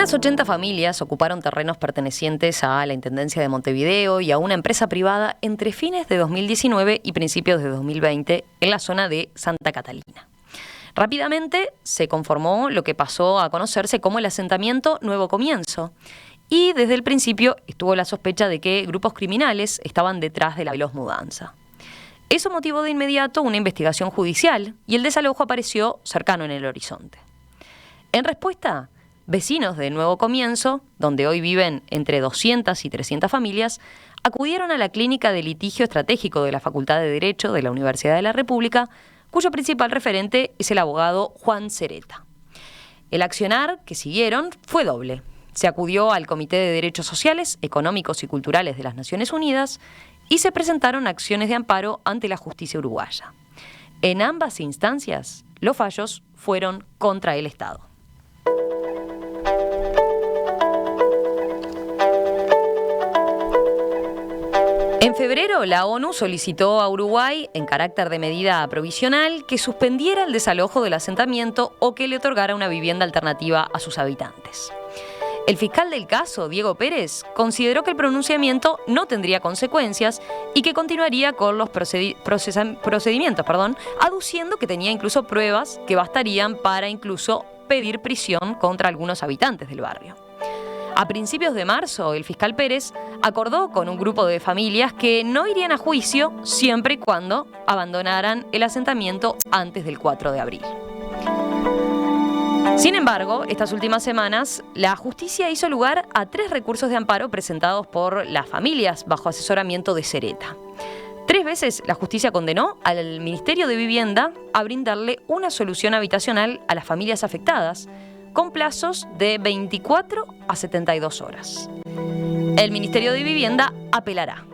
Unas 80 familias ocuparon terrenos pertenecientes a la Intendencia de Montevideo y a una empresa privada entre fines de 2019 y principios de 2020 en la zona de Santa Catalina. Rápidamente se conformó lo que pasó a conocerse como el asentamiento Nuevo Comienzo, y desde el principio estuvo la sospecha de que grupos criminales estaban detrás de la veloz mudanza. Eso motivó de inmediato una investigación judicial y el desalojo apareció cercano en el horizonte. En respuesta, vecinos de Nuevo Comienzo, donde hoy viven entre 200 y 300 familias, acudieron a la Clínica de Litigio Estratégico de la Facultad de Derecho de la Universidad de la República, cuyo principal referente es el abogado Juan Cereta. El accionar que siguieron fue doble. Se acudió al Comité de Derechos Sociales, Económicos y Culturales de las Naciones Unidas y se presentaron acciones de amparo ante la justicia uruguaya. En ambas instancias, los fallos fueron contra el Estado. En febrero, la ONU solicitó a Uruguay, en carácter de medida provisional, que suspendiera el desalojo del asentamiento o que le otorgara una vivienda alternativa a sus habitantes. El fiscal del caso, Diego Pérez, consideró que el pronunciamiento no tendría consecuencias y que continuaría con los procedimientos, aduciendo que tenía incluso pruebas que bastarían para incluso pedir prisión contra algunos habitantes del barrio. A principios de marzo, el fiscal Pérez acordó con un grupo de familias que no irían a juicio siempre y cuando abandonaran el asentamiento antes del 4 de abril. Sin embargo, estas últimas semanas, la justicia hizo lugar a 3 recursos de amparo presentados por las familias bajo asesoramiento de Cereta. 3 veces la justicia condenó al Ministerio de Vivienda a brindarle una solución habitacional a las familias afectadas, con plazos de 24 a 72 horas. El Ministerio de Vivienda apelará.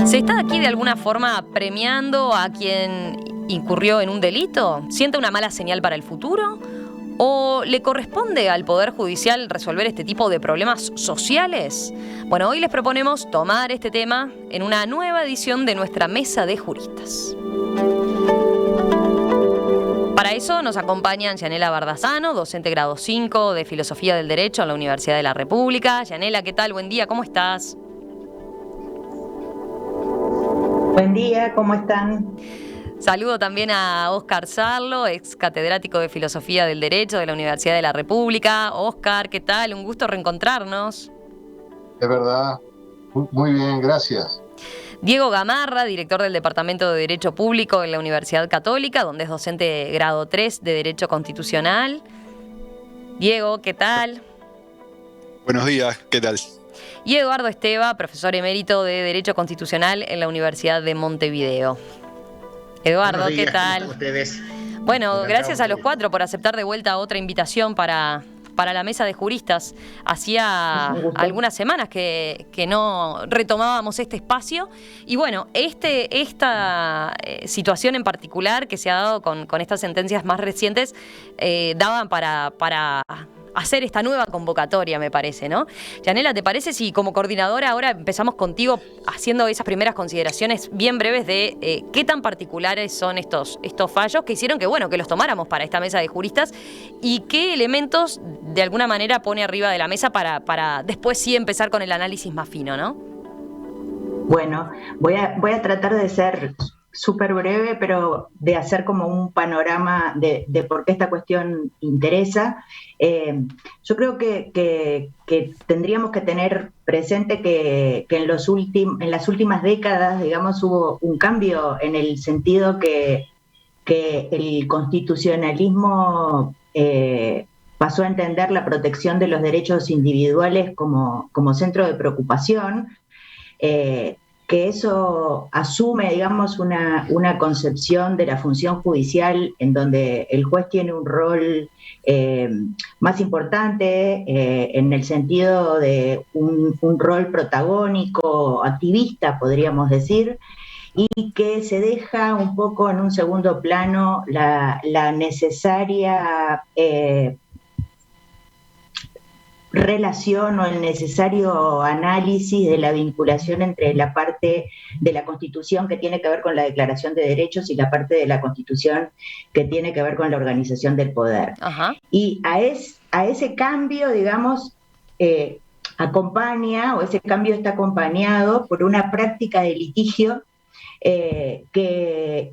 ¿Se está aquí de alguna forma premiando a quien incurrió en un delito? ¿Siente una mala señal para el futuro? ¿O le corresponde al Poder Judicial resolver este tipo de problemas sociales? Bueno, hoy les proponemos tomar este tema en una nueva edición de nuestra Mesa de Juristas. Para eso nos acompañan Yanela Bardazano, docente grado 5 de Filosofía del Derecho en la Universidad de la República. Yanela, ¿qué tal? Buen día, ¿cómo estás? Buen día, ¿cómo están? Saludo también a Óscar Sarlo, ex catedrático de Filosofía del Derecho de la Universidad de la República. Óscar, ¿qué tal? Un gusto reencontrarnos. Es verdad, muy bien, gracias. Diego Gamarra, director del Departamento de Derecho Público en la Universidad Católica, donde es docente grado 3 de Derecho Constitucional. Diego, ¿qué tal? Buenos días, ¿qué tal? Y Eduardo Esteva, profesor emérito de Derecho Constitucional en la Universidad de Montevideo. Eduardo, ¿qué tal? ¿Cómo están ustedes? Bueno, gracias a los 4 por aceptar de vuelta otra invitación para la Mesa de Juristas. Hacía algunas semanas que no retomábamos este espacio. Y bueno, esta situación en particular que se ha dado con estas sentencias más recientes daban para hacer esta nueva convocatoria, me parece, ¿no? Yanela, ¿te parece si como coordinadora ahora empezamos contigo haciendo esas primeras consideraciones bien breves de qué tan particulares son estos fallos que hicieron que los tomáramos para esta Mesa de Juristas y qué elementos de alguna manera pone arriba de la mesa para después sí empezar con el análisis más fino, ¿no? Bueno, voy a tratar de ser súper breve, pero de hacer como un panorama de por qué esta cuestión interesa. Yo creo que tendríamos que tener presente que en las últimas décadas, digamos, hubo un cambio en el sentido que el constitucionalismo pasó a entender la protección de los derechos individuales como centro de preocupación, que eso asume, digamos, una concepción de la función judicial en donde el juez tiene un rol más importante en el sentido de un rol protagónico, activista, podríamos decir, y que se deja un poco en un segundo plano la necesaria relación o el necesario análisis de la vinculación entre la parte de la Constitución que tiene que ver con la Declaración de Derechos y la parte de la Constitución que tiene que ver con la organización del poder. Ajá. Y a ese cambio, digamos, acompaña, o ese cambio está acompañado por una práctica de litigio que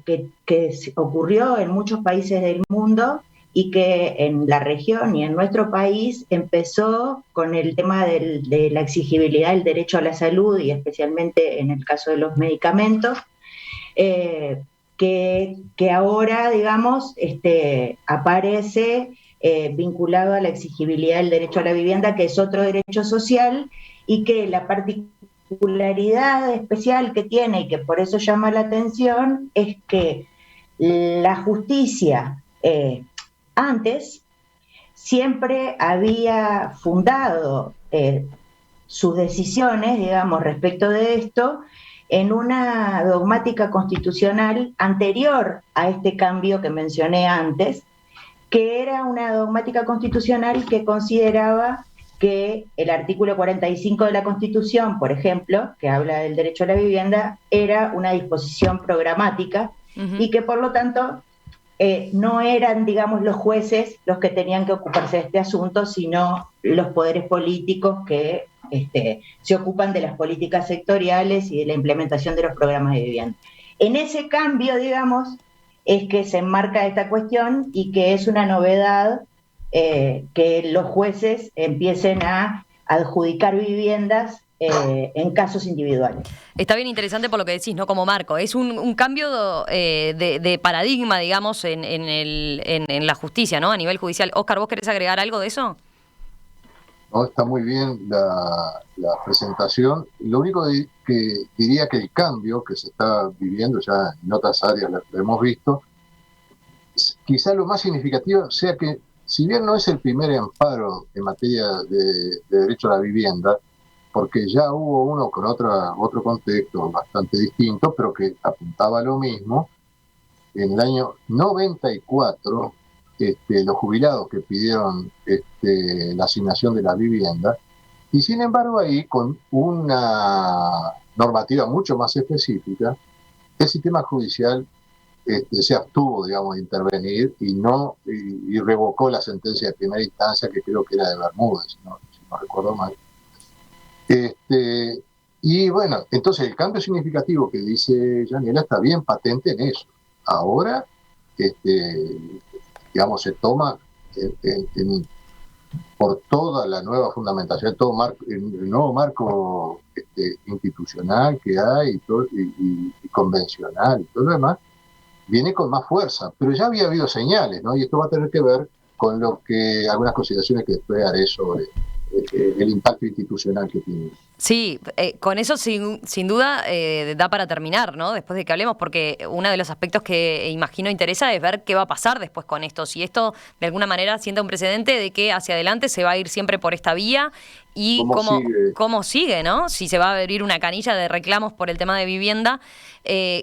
ocurrió en muchos países del mundo y que en la región y en nuestro país empezó con el tema de la exigibilidad del derecho a la salud y especialmente en el caso de los medicamentos, que ahora, digamos, aparece vinculado a la exigibilidad del derecho a la vivienda, que es otro derecho social, y que la particularidad especial que tiene y que por eso llama la atención es que la justicia antes siempre había fundado sus decisiones, digamos, respecto de esto, en una dogmática constitucional anterior a este cambio que mencioné antes, que era una dogmática constitucional que consideraba que el artículo 45 de la Constitución, por ejemplo, que habla del derecho a la vivienda, era una disposición programática y que por lo tanto no eran, digamos, los jueces los que tenían que ocuparse de este asunto, sino los poderes políticos que se ocupan de las políticas sectoriales y de la implementación de los programas de vivienda. En ese cambio, digamos, es que se enmarca esta cuestión y que es una novedad que los jueces empiecen a adjudicar viviendas en casos individuales. Está bien interesante por lo que decís, ¿no? Como marco. Es un cambio de paradigma, digamos, en la justicia, ¿no? A nivel judicial. Óscar, ¿vos querés agregar algo de eso? No, está muy bien la presentación. Lo único que diría que el cambio que se está viviendo ya en otras áreas, lo hemos visto, quizá lo más significativo sea que, si bien no es el primer amparo en materia de derecho a la vivienda, porque ya hubo uno con otro contexto bastante distinto, pero que apuntaba a lo mismo, en el año 94, los jubilados que pidieron la asignación de la vivienda, y sin embargo ahí, con una normativa mucho más específica, el sistema judicial se abstuvo, digamos, de intervenir y revocó la sentencia de primera instancia, que creo que era de Bermúdez, si no recuerdo mal. Y bueno, entonces el cambio significativo que dice Yanela está bien patente en eso. Ahora, digamos, se toma por toda la nueva fundamentación, el nuevo marco institucional que hay y convencional y todo lo demás, viene con más fuerza, pero ya había habido señales, ¿no? Y esto va a tener que ver con algunas consideraciones que después haré sobre el impacto institucional que tiene. Sí, con eso sin duda da para terminar, ¿no? Después de que hablemos, porque uno de los aspectos que imagino interesa es ver qué va a pasar después con esto. Si esto de alguna manera sienta un precedente de que hacia adelante se va a ir siempre por esta vía y cómo sigue, ¿no? Si se va a abrir una canilla de reclamos por el tema de vivienda.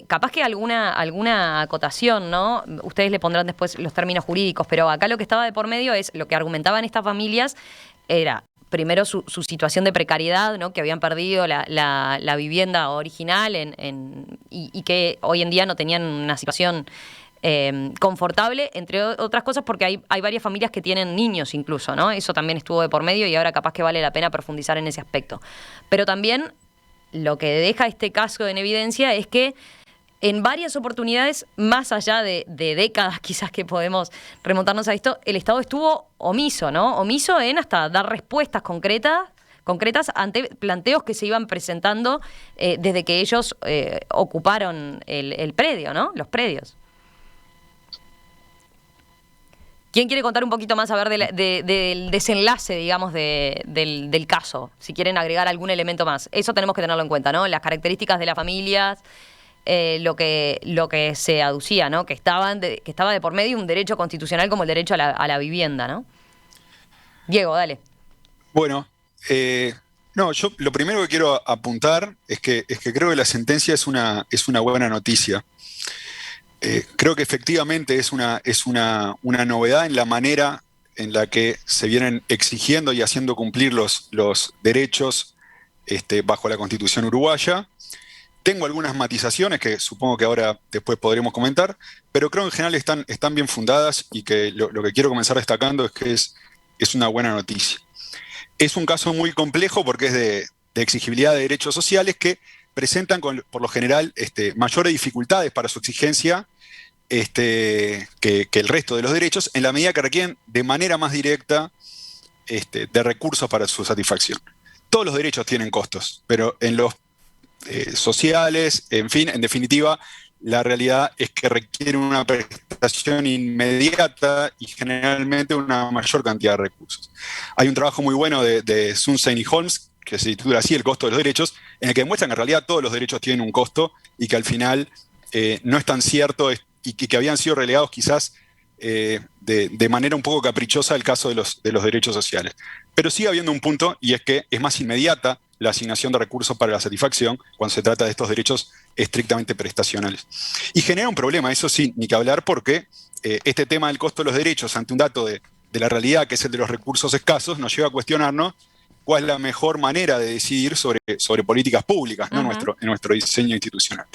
Capaz que alguna acotación, ¿no? Ustedes le pondrán después los términos jurídicos, pero acá lo que estaba de por medio es lo que argumentaban estas familias era primero su situación de precariedad, ¿no? Que habían perdido la vivienda original y que hoy en día no tenían una situación confortable, entre otras cosas porque hay varias familias que tienen niños incluso, ¿no? Eso también estuvo de por medio y ahora capaz que vale la pena profundizar en ese aspecto. Pero también lo que deja este caso en evidencia es que en varias oportunidades, más allá de décadas quizás que podemos remontarnos a esto, el Estado estuvo omiso, ¿no? Omiso en hasta dar respuestas concretas ante planteos que se iban presentando desde que ellos ocuparon el predio, ¿no? Los predios. ¿Quién quiere contar un poquito más, a ver, del desenlace, digamos, del caso? Si quieren agregar algún elemento más. Eso tenemos que tenerlo en cuenta, ¿no? Las características de las familias, lo que se aducía, ¿no? Que estaba de por medio un derecho constitucional como el derecho a la vivienda, ¿no? Diego, dale. Bueno, yo lo primero que quiero apuntar es que creo que la sentencia es una buena noticia. Creo que efectivamente es una novedad en la manera en la que se vienen exigiendo y haciendo cumplir los derechos bajo la Constitución uruguaya. Tengo algunas matizaciones que supongo que ahora después podremos comentar, pero creo en general están bien fundadas y que lo que quiero comenzar destacando es que es una buena noticia. Es un caso muy complejo porque es de exigibilidad de derechos sociales que presentan por lo general mayores dificultades para su exigencia que el resto de los derechos, en la medida que requieren de manera más directa de recursos para su satisfacción. Todos los derechos tienen costos, pero en los sociales, en fin, en definitiva, la realidad es que requieren una prestación inmediata y generalmente una mayor cantidad de recursos. Hay un trabajo muy bueno de Sunstein y Holmes, que se titula así, El costo de los derechos, en el que demuestran que en realidad todos los derechos tienen un costo y que al final no es tan cierto y que habían sido relegados quizás de manera un poco caprichosa el caso de los derechos sociales. Pero sigue habiendo un punto, y es que es más inmediata la asignación de recursos para la satisfacción cuando se trata de estos derechos estrictamente prestacionales. Y genera un problema, eso sí, ni que hablar, porque este tema del costo de los derechos ante un dato de la realidad, que es el de los recursos escasos, nos lleva a cuestionarnos cuál es la mejor manera de decidir sobre políticas públicas, ¿no? En nuestro diseño institucional.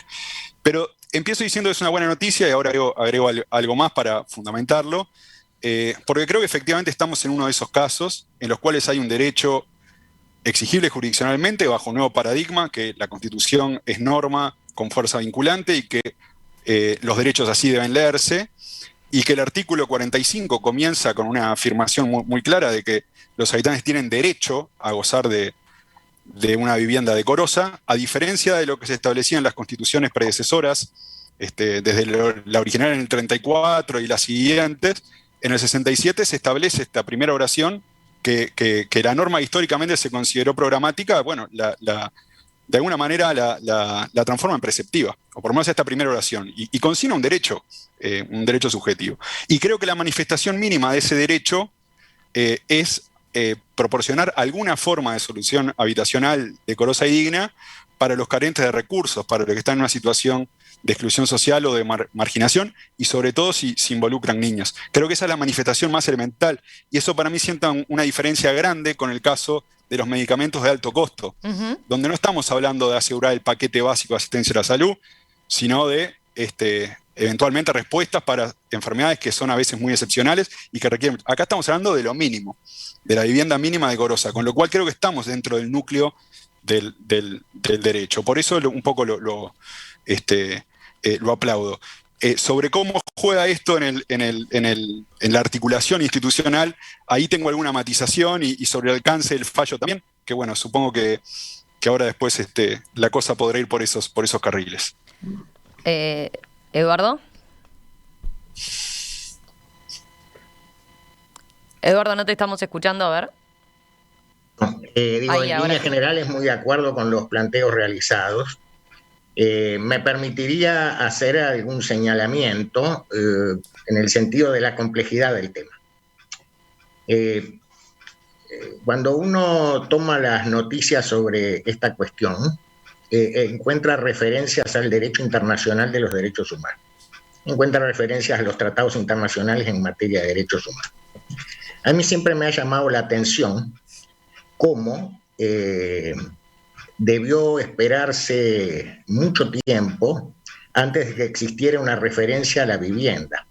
Pero empiezo diciendo que es una buena noticia y ahora agrego algo más para fundamentarlo, porque creo que efectivamente estamos en uno de esos casos en los cuales hay un derecho exigible jurisdiccionalmente bajo un nuevo paradigma, que la Constitución es norma con fuerza vinculante y que los derechos así deben leerse, y que el artículo 45 comienza con una afirmación muy clara de que los habitantes tienen derecho a gozar de una vivienda decorosa, a diferencia de lo que se establecía en las constituciones predecesoras, desde la original en el 34 y las siguientes. En el 67 se establece esta primera oración que la norma históricamente se consideró programática, bueno, de alguna manera la transforma en preceptiva, o por lo menos esta primera oración, y consigna un derecho subjetivo. Y creo que la manifestación mínima de ese derecho es proporcionar alguna forma de solución habitacional decorosa y digna para los carentes de recursos, para los que están en una situación de exclusión social o de marginación, y sobre todo si involucran niños. Creo que esa es la manifestación más elemental, y eso para mí sienta una diferencia grande con el caso de los medicamentos de alto costo, donde no estamos hablando de asegurar el paquete básico de asistencia a la salud, sino de eventualmente respuestas para enfermedades que son a veces muy excepcionales y que requieren. Acá estamos hablando de lo mínimo, de la vivienda mínima decorosa, con lo cual creo que estamos dentro del núcleo del derecho. Por eso un poco lo aplaudo. Sobre cómo juega esto en la articulación institucional, ahí tengo alguna matización, y sobre el alcance del fallo también, que bueno, supongo que ahora después la cosa podrá ir por esos carriles. Eduardo. Eduardo, no te estamos escuchando, a ver. En líneas generales, muy de acuerdo con los planteos realizados. Me permitiría hacer algún señalamiento en el sentido de la complejidad del tema. Cuando uno toma las noticias sobre esta cuestión, encuentra referencias al derecho internacional de los derechos humanos, encuentra referencias a los tratados internacionales en materia de derechos humanos. A mí siempre me ha llamado la atención cómo debió esperarse mucho tiempo antes de que existiera una referencia a la vivienda.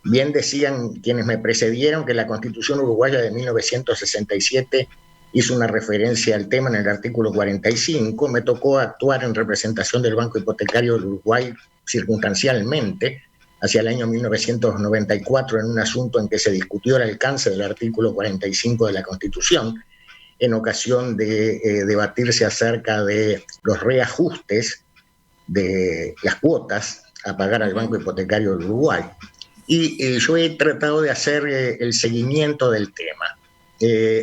Bien decían quienes me precedieron que la Constitución uruguaya de 1967 hizo una referencia al tema en el artículo 45. Me tocó actuar en representación del Banco Hipotecario del Uruguay circunstancialmente hacia el año 1994 en un asunto en que se discutió el alcance del artículo 45 de la Constitución, en ocasión de debatirse acerca de los reajustes de las cuotas a pagar al Banco Hipotecario del Uruguay. Y yo he tratado de hacer el seguimiento del tema.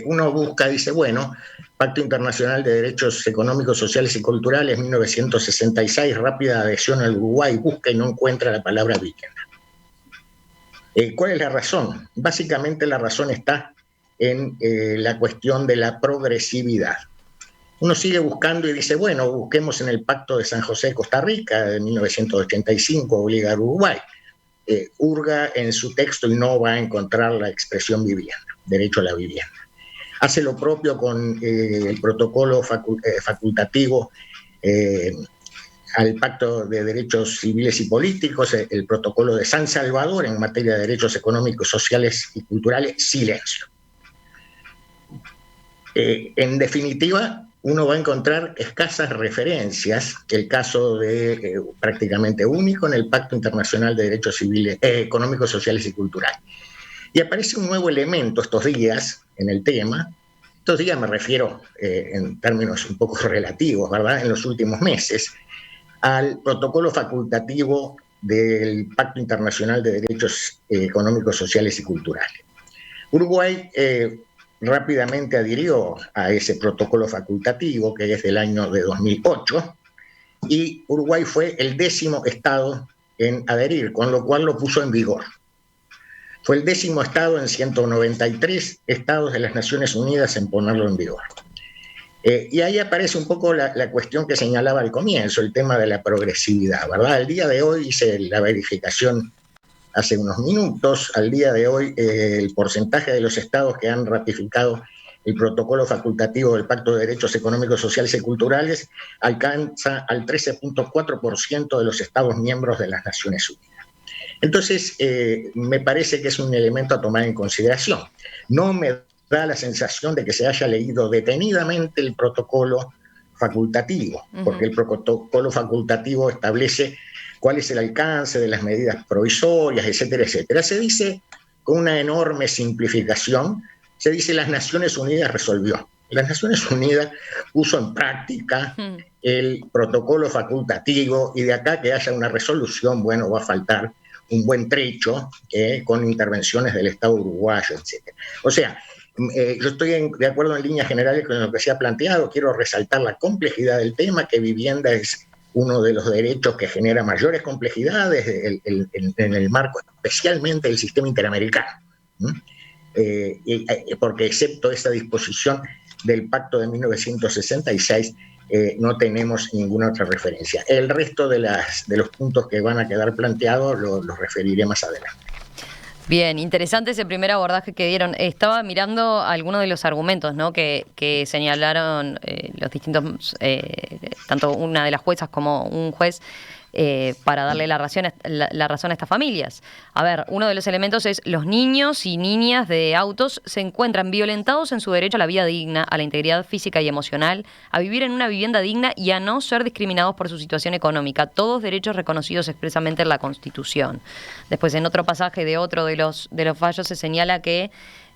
Uno busca, dice, bueno, Pacto Internacional de Derechos Económicos, Sociales y Culturales, 1966, rápida adhesión al Uruguay, busca y no encuentra la palabra vivienda. ¿Cuál es la razón? Básicamente la razón está en la cuestión de la progresividad. Uno sigue buscando y dice, bueno, busquemos en el Pacto de San José de Costa Rica de 1985, obliga al Uruguay. hurga en su texto y no va a encontrar la expresión vivienda, derecho a la vivienda. Hace lo propio con el protocolo facultativo al Pacto de Derechos Civiles y Políticos, el protocolo de San Salvador en materia de derechos económicos, sociales y culturales, silencio. En definitiva, uno va a encontrar escasas referencias, el caso de prácticamente único en el Pacto Internacional de Derechos Civiles, Económicos, Sociales y Culturales. Y aparece un nuevo elemento estos días en el tema. Estos días me refiero en términos un poco relativos, ¿verdad? En los últimos meses, al protocolo facultativo del Pacto Internacional de Derechos Económicos, Sociales y Culturales. Uruguay rápidamente adhirió a ese protocolo facultativo, que es del año de 2008, y Uruguay fue el 10º estado en adherir, con lo cual lo puso en vigor. Fue el 10º estado en 193 estados de las Naciones Unidas en ponerlo en vigor. Y ahí aparece un poco la cuestión que señalaba al comienzo, el tema de la progresividad, ¿verdad? Al día de hoy hice la verificación hace unos minutos. Al día de hoy el porcentaje de los estados que han ratificado el protocolo facultativo del Pacto de Derechos Económicos, Sociales y Culturales alcanza al 13.4% de los estados miembros de las Naciones Unidas. Entonces, me parece que es un elemento a tomar en consideración. No me da la sensación de que se haya leído detenidamente el protocolo facultativo, porque el protocolo facultativo establece cuál es el alcance de las medidas provisorias, etcétera, etcétera. Se dice, con una enorme simplificación, se dice las Naciones Unidas resolvió. Las Naciones Unidas puso en práctica el protocolo facultativo y de acá que haya una resolución, bueno, va a faltar un buen trecho con intervenciones del Estado uruguayo, etcétera. O sea, yo estoy de acuerdo en líneas generales con lo que se ha planteado. Quiero resaltar la complejidad del tema, que vivienda es uno de los derechos que genera mayores complejidades en el marco especialmente del sistema interamericano, porque excepto esa disposición del Pacto de 1966 no tenemos ninguna otra referencia. El resto de los puntos que van a quedar planteados los referiré más adelante. Bien, interesante ese primer abordaje que dieron. Estaba mirando algunos de los argumentos, ¿no?, que señalaron los distintos, tanto una de las juezas como un juez, para darle la razón a estas familias. A ver, uno de los elementos es: los niños y niñas de autos se encuentran violentados en su derecho a la vida digna, a la integridad física y emocional, a vivir en una vivienda digna y a no ser discriminados por su situación económica, todos derechos reconocidos expresamente en la Constitución. Después, en otro pasaje de otro de los fallos, se señala que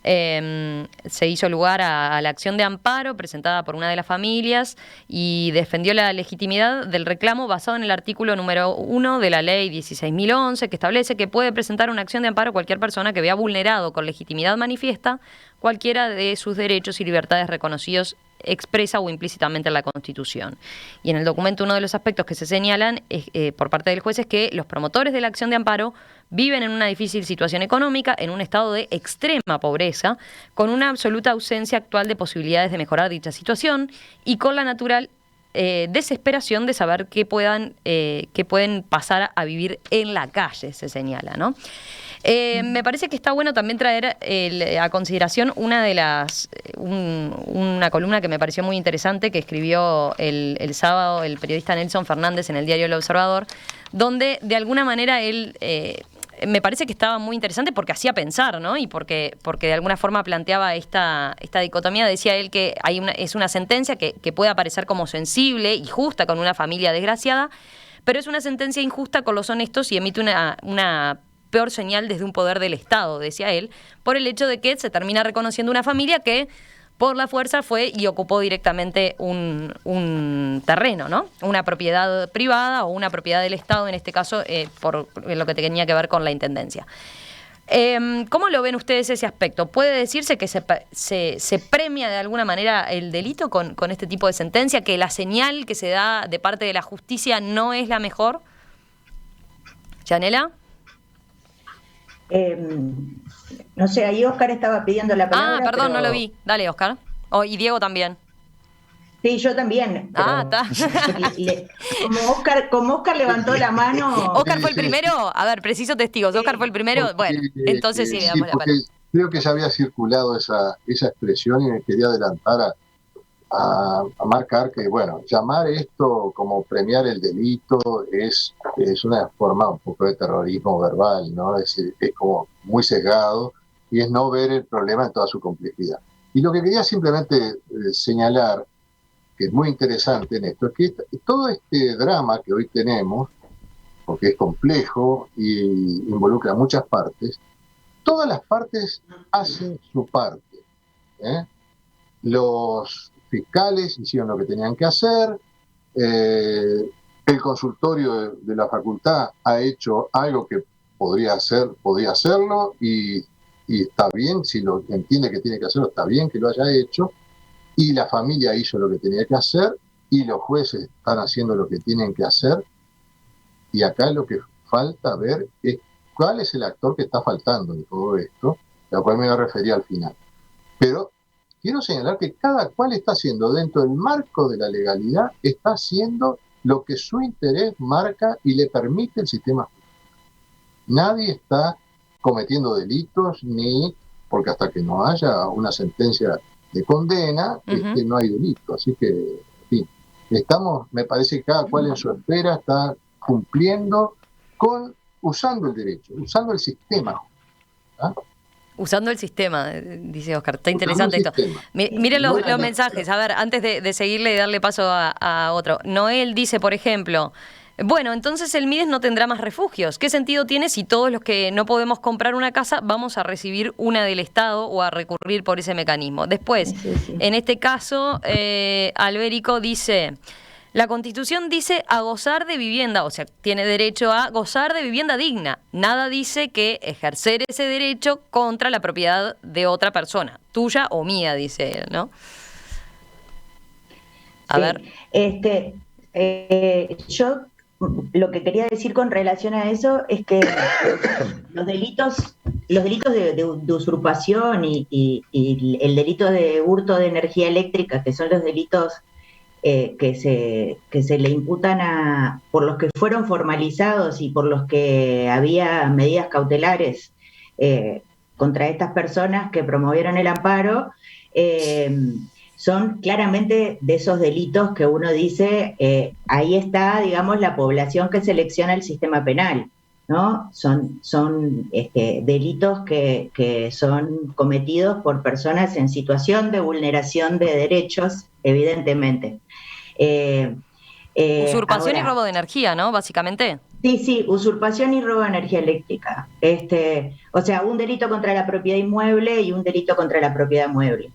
se hizo lugar a la acción de amparo presentada por una de las familias y defendió la legitimidad del reclamo basado en el artículo número 1 de la ley 16.011, que establece que puede presentar una acción de amparo cualquier persona que vea vulnerado con legitimidad manifiesta cualquiera de sus derechos y libertades reconocidos expresa o implícitamente en la Constitución. Y en el documento, uno de los aspectos que se señalan por parte del juez es que los promotores de la acción de amparo viven en una difícil situación económica, en un estado de extrema pobreza, con una absoluta ausencia actual de posibilidades de mejorar dicha situación y con la natural desesperación de saber que pueden pasar a vivir en la calle, se señala, ¿no? Me parece que está bueno también traer a consideración una columna que me pareció muy interesante, que escribió el sábado el periodista Nelson Fernández en el diario El Observador, donde de alguna manera él me parece que estaba muy interesante porque hacía pensar, ¿no? Y porque de alguna forma planteaba esta dicotomía. Decía él que es una sentencia que puede aparecer como sensible y justa con una familia desgraciada, pero es una sentencia injusta con los honestos y emite una peor señal desde un poder del Estado, decía él, por el hecho de que se termina reconociendo una familia que por la fuerza fue y ocupó directamente un terreno, ¿no? Una propiedad privada o una propiedad del Estado, en este caso, por lo que tenía que ver con la Intendencia. ¿Cómo lo ven ustedes ese aspecto? ¿Puede decirse que se premia de alguna manera el delito con este tipo de sentencia, que la señal que se da de parte de la justicia no es la mejor? ¿Yanela? No sé, ahí Oscar estaba pidiendo la palabra. Perdón, pero no lo vi. Dale, Oscar. Y Diego también. Sí, yo también. Está. Como Oscar levantó la mano. ¿Oscar fue el primero? A ver, preciso testigos. ¿Oscar fue el primero? Bueno, entonces sí, le damos la porque palabra. creo que ya había circulado esa expresión y me quería adelantar a marcar que, bueno, llamar esto como premiar el delito es una forma un poco de terrorismo verbal, ¿no? Es como muy sesgado y es no ver el problema en toda su complejidad. Y lo que quería simplemente señalar, que es muy interesante en esto, es que todo este drama que hoy tenemos, porque es complejo y involucra muchas partes, todas las partes hacen su parte, ¿eh? Los fiscales hicieron lo que tenían que hacer, el consultorio de la facultad ha hecho algo que podía hacerlo y está bien, si lo entiende que tiene que hacerlo, está bien que lo haya hecho, y la familia hizo lo que tenía que hacer, y los jueces están haciendo lo que tienen que hacer, y acá lo que falta ver es cuál es el actor que está faltando en todo esto, a lo cual me voy a referir al final. Pero quiero señalar que cada cual está haciendo, dentro del marco de la legalidad, está haciendo lo que su interés marca y le permite el sistema jurídico. Nadie está cometiendo delitos, porque hasta que no haya una sentencia de condena, no hay delito. Así que, en fin, me parece que cada cual en su esfera está cumpliendo usando el derecho, usando el sistema. ¿Ah? Usando el sistema, dice Oscar. Está interesante esto. Miren los mensajes. A ver, antes de seguirle y darle paso a otro. Noel dice, por ejemplo, bueno, entonces el Mides no tendrá más refugios. ¿Qué sentido tiene si todos los que no podemos comprar una casa vamos a recibir una del Estado o a recurrir por ese mecanismo? Después, en este caso, Albérico dice... La Constitución dice a gozar de vivienda, o sea, tiene derecho a gozar de vivienda digna. Nada dice que ejercer ese derecho contra la propiedad de otra persona, tuya o mía, dice él, ¿no? A ver. Yo lo que quería decir con relación a eso es que los delitos de usurpación y el delito de hurto de energía eléctrica, que son los delitos que se le imputan por los que fueron formalizados y por los que había medidas cautelares contra estas personas que promovieron el amparo, son claramente de esos delitos que uno dice, ahí está, digamos, la población que selecciona el sistema penal, ¿no? Son delitos que son cometidos por personas en situación de vulneración de derechos, evidentemente. Usurpación y robo de energía, ¿no? Básicamente. Sí, usurpación y robo de energía eléctrica. O sea, un delito contra la propiedad inmueble y un delito contra la propiedad mueble.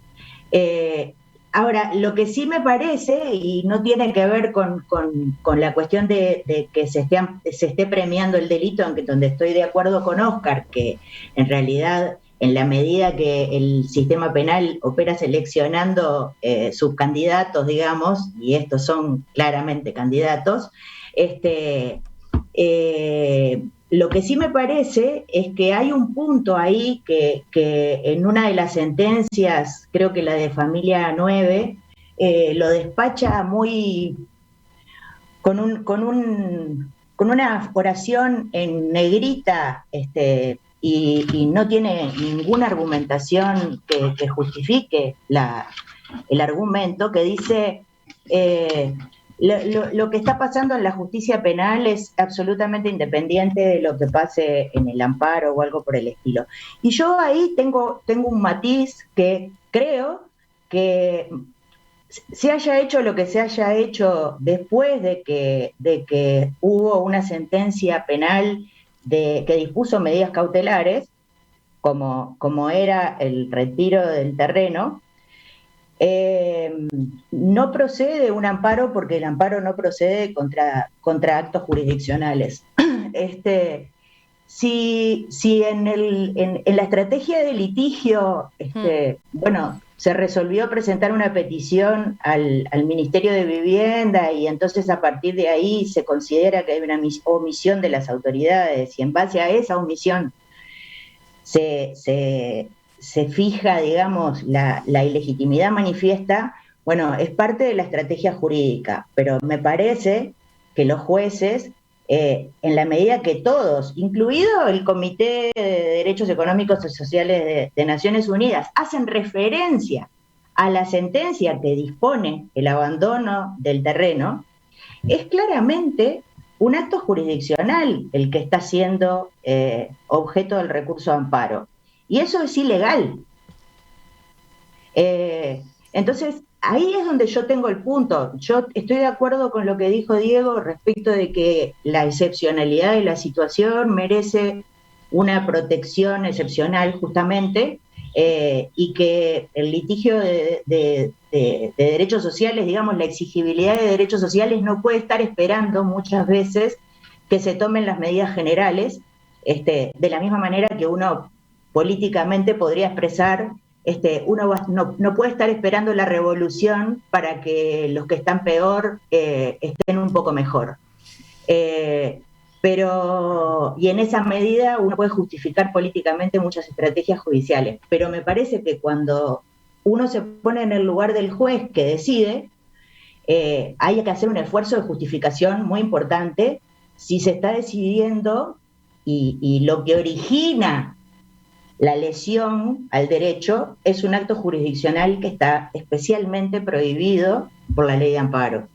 Ahora, lo que sí me parece, y no tiene que ver con la cuestión de que se esté premiando el delito, aunque donde estoy de acuerdo con Oscar, que en realidad, en la medida que el sistema penal opera seleccionando sus candidatos, digamos, y estos son claramente candidatos, lo que sí me parece es que hay un punto ahí que en una de las sentencias, creo que la de Familia 9, lo despacha muy con una oración en negrita, y no tiene ninguna argumentación que justifique el argumento, que dice... Lo que está pasando en la justicia penal es absolutamente independiente de lo que pase en el amparo o algo por el estilo. Y yo ahí tengo un matiz que creo que se haya hecho lo que se haya hecho después de que hubo una sentencia penal que dispuso medidas cautelares, como era el retiro del terreno. No procede un amparo porque el amparo no procede contra actos jurisdiccionales. Si en la estrategia de litigio, se resolvió presentar una petición al Ministerio de Vivienda y entonces a partir de ahí se considera que hay una omisión de las autoridades y en base a esa omisión se fija, digamos, la ilegitimidad manifiesta, bueno, es parte de la estrategia jurídica, pero me parece que los jueces, en la medida que todos, incluido el Comité de Derechos Económicos y Sociales de Naciones Unidas, hacen referencia a la sentencia que dispone el abandono del terreno, es claramente un acto jurisdiccional el que está siendo objeto del recurso de amparo. Y eso es ilegal. Entonces, ahí es donde yo tengo el punto. Yo estoy de acuerdo con lo que dijo Diego respecto de que la excepcionalidad de la situación merece una protección excepcional justamente, y que el litigio de derechos sociales, digamos, la exigibilidad de derechos sociales no puede estar esperando muchas veces que se tomen las medidas generales, de la misma manera que uno políticamente podría expresar, uno no puede estar esperando la revolución para que los que están peor estén un poco mejor. Pero, y en esa medida uno puede justificar políticamente muchas estrategias judiciales, pero me parece que cuando uno se pone en el lugar del juez que decide, hay que hacer un esfuerzo de justificación muy importante si se está decidiendo y lo que origina la lesión al derecho es un acto jurisdiccional que está especialmente prohibido por la ley de amparo.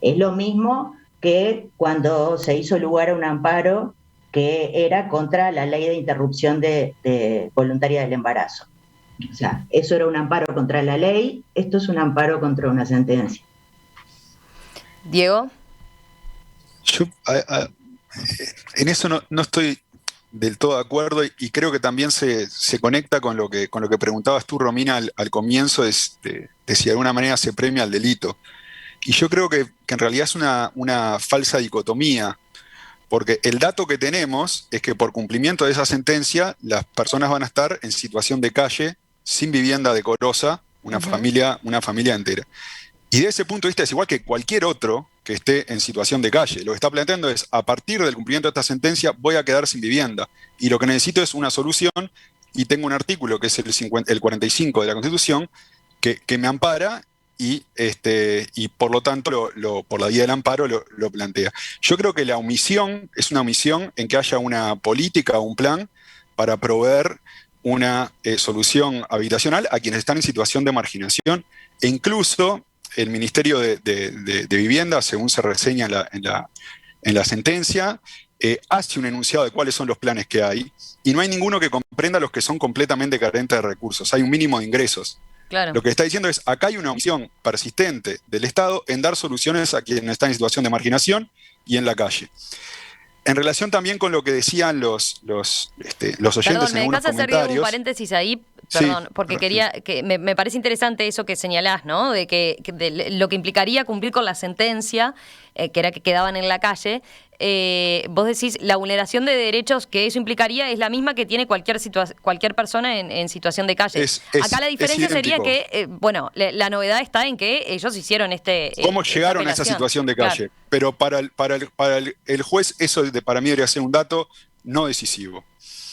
Es lo mismo que cuando se hizo lugar a un amparo que era contra la ley de interrupción voluntaria del embarazo. O sea, eso era un amparo contra la ley, esto es un amparo contra una sentencia. Diego. Yo en eso no estoy del todo de acuerdo y creo que también se conecta con lo que preguntabas tú, Romina, al comienzo, de si de alguna manera se premia el delito. Y yo creo que en realidad es una falsa dicotomía, porque el dato que tenemos es que por cumplimiento de esa sentencia las personas van a estar en situación de calle, sin vivienda decorosa, una familia entera. Y de ese punto de vista es igual que cualquier otro que esté en situación de calle. Lo que está planteando es, a partir del cumplimiento de esta sentencia, voy a quedar sin vivienda. Y lo que necesito es una solución, y tengo un artículo que es el 45 de la Constitución, que me ampara y por lo tanto, por la vía del amparo, lo plantea. Yo creo que la omisión es una omisión en que haya una política o un plan para proveer una solución habitacional a quienes están en situación de marginación, e incluso el Ministerio de Vivienda, según se reseña en la sentencia, hace un enunciado de cuáles son los planes que hay, y no hay ninguno que comprenda a los que son completamente carentes de recursos. Hay un mínimo de ingresos. Claro. Lo que está diciendo es, acá hay una omisión persistente del Estado en dar soluciones a quienes están en situación de marginación y en la calle. En relación también con lo que decían los oyentes, perdón, en algunos comentarios. Hacer un paréntesis ahí, perdón, sí, porque quería que me parece interesante eso que señalás, ¿no? De lo que implicaría cumplir con la sentencia, que era que quedaban en la calle. Vos decís, la vulneración de derechos que eso implicaría es la misma que tiene cualquier persona en situación de calle. Acá la diferencia sería que, la novedad está en que ellos hicieron ¿Cómo llegaron a esa situación de calle? Claro. Pero para el juez eso para mí debería ser un dato no decisivo.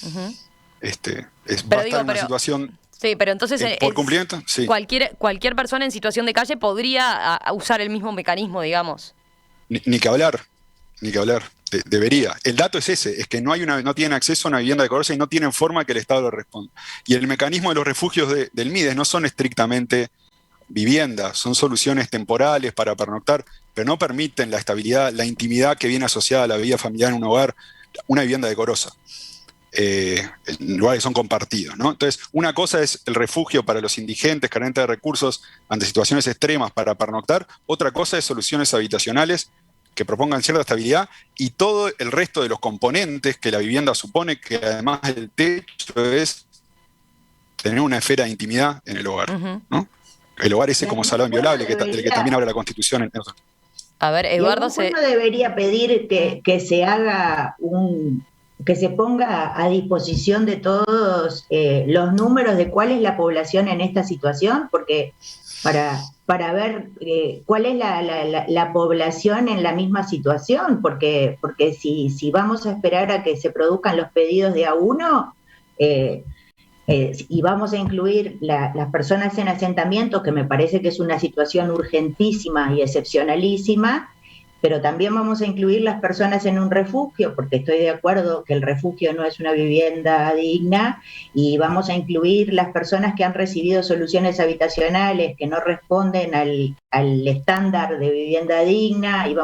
Uh-huh. Va a estar en una situación... Sí, pero entonces por cumplimiento, sí. Cualquier persona en situación de calle podría usar el mismo mecanismo, digamos. Ni que hablar. Debería. El dato es ese, es que no tienen acceso a una vivienda decorosa y no tienen forma que el Estado lo responda. Y el mecanismo de los refugios del MIDES no son estrictamente viviendas, son soluciones temporales para pernoctar, pero no permiten la estabilidad, la intimidad que viene asociada a la vida familiar en un hogar, una vivienda decorosa. Lugares que son compartidos, ¿no? Entonces, una cosa es el refugio para los indigentes, carentes de recursos, ante situaciones extremas para pernoctar, otra cosa es soluciones habitacionales que propongan cierta estabilidad y todo el resto de los componentes que la vivienda supone, que además del techo es tener una esfera de intimidad en el hogar, uh-huh. ¿no? El hogar ese como salón inviolable, del que también habla la Constitución. A ver, Eduardo... ¿Uno debería pedir que se haga que se ponga a disposición de todos los números de cuál es la población en esta situación? Porque para ver cuál es la población en la misma situación, porque si vamos a esperar a que se produzcan los pedidos de a uno, y vamos a incluir las personas en asentamiento, que me parece que es una situación urgentísima y excepcionalísima, pero también vamos a incluir las personas en un refugio, porque estoy de acuerdo que el refugio no es una vivienda digna, y vamos a incluir las personas que han recibido soluciones habitacionales que no responden al estándar de vivienda digna, y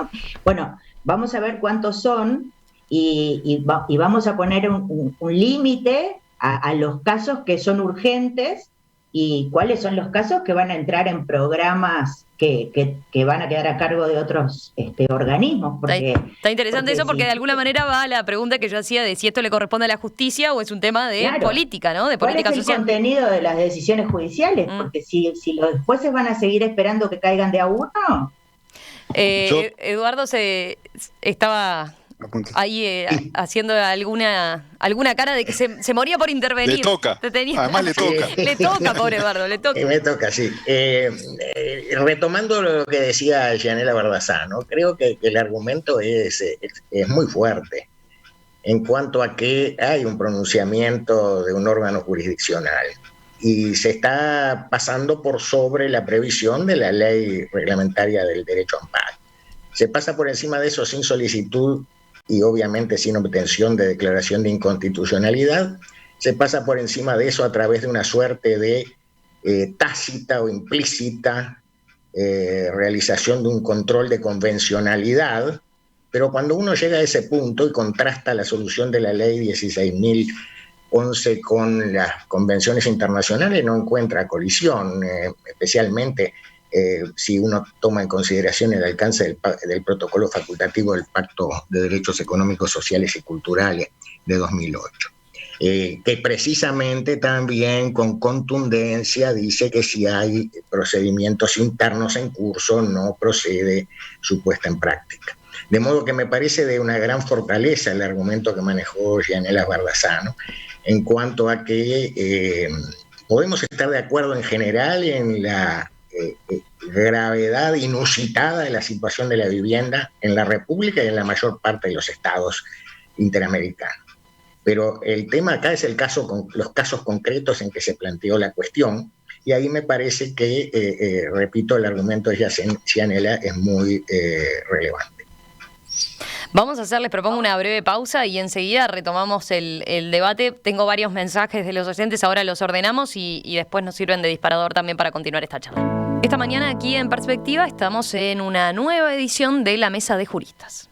bueno, vamos a ver cuántos son, y vamos a poner un límite a los casos que son urgentes, y cuáles son los casos que van a entrar en programas que van a quedar a cargo de otros organismos. Está interesante eso, porque de alguna manera va a la pregunta que yo hacía de si esto le corresponde a la justicia o es un tema de política, ¿no? De política social. ¿Cuál es el contenido de las decisiones judiciales? Porque si los jueces van a seguir esperando que caigan de a uno. Eduardo estaba ahí haciendo alguna cara de que se moría por intervenir. Le toca. Además le toca. Le toca, pobre Eduardo, le toca. Me toca, sí. Retomando lo que decía Yanela Bardassano, creo que el argumento es muy fuerte en cuanto a que hay un pronunciamiento de un órgano jurisdiccional y se está pasando por sobre la previsión de la ley reglamentaria del derecho a amparo. Se pasa por encima de eso sin solicitud y obviamente sin obtención de declaración de inconstitucionalidad. Se pasa por encima de eso a través de una suerte de tácita o implícita realización de un control de convencionalidad, pero cuando uno llega a ese punto y contrasta la solución de la ley 16.011 con las convenciones internacionales, no encuentra colisión, especialmente si uno toma en consideración el alcance del protocolo facultativo del Pacto de Derechos Económicos, Sociales y Culturales de 2008, que precisamente también con contundencia dice que si hay procedimientos internos en curso no procede su puesta en práctica. De modo que me parece de una gran fortaleza el argumento que manejó Yanela Bardassano en cuanto a que podemos estar de acuerdo en general en la gravedad inusitada de la situación de la vivienda en la República y en la mayor parte de los estados interamericanos. Pero el tema acá es los casos concretos en que se planteó la cuestión, y ahí me parece que, repito, el argumento de Yanela es muy relevante. Vamos a les propongo una breve pausa y enseguida retomamos el debate. Tengo varios mensajes de los oyentes, ahora los ordenamos y después nos sirven de disparador también para continuar esta charla. Esta mañana aquí en Perspectiva estamos en una nueva edición de la Mesa de Juristas.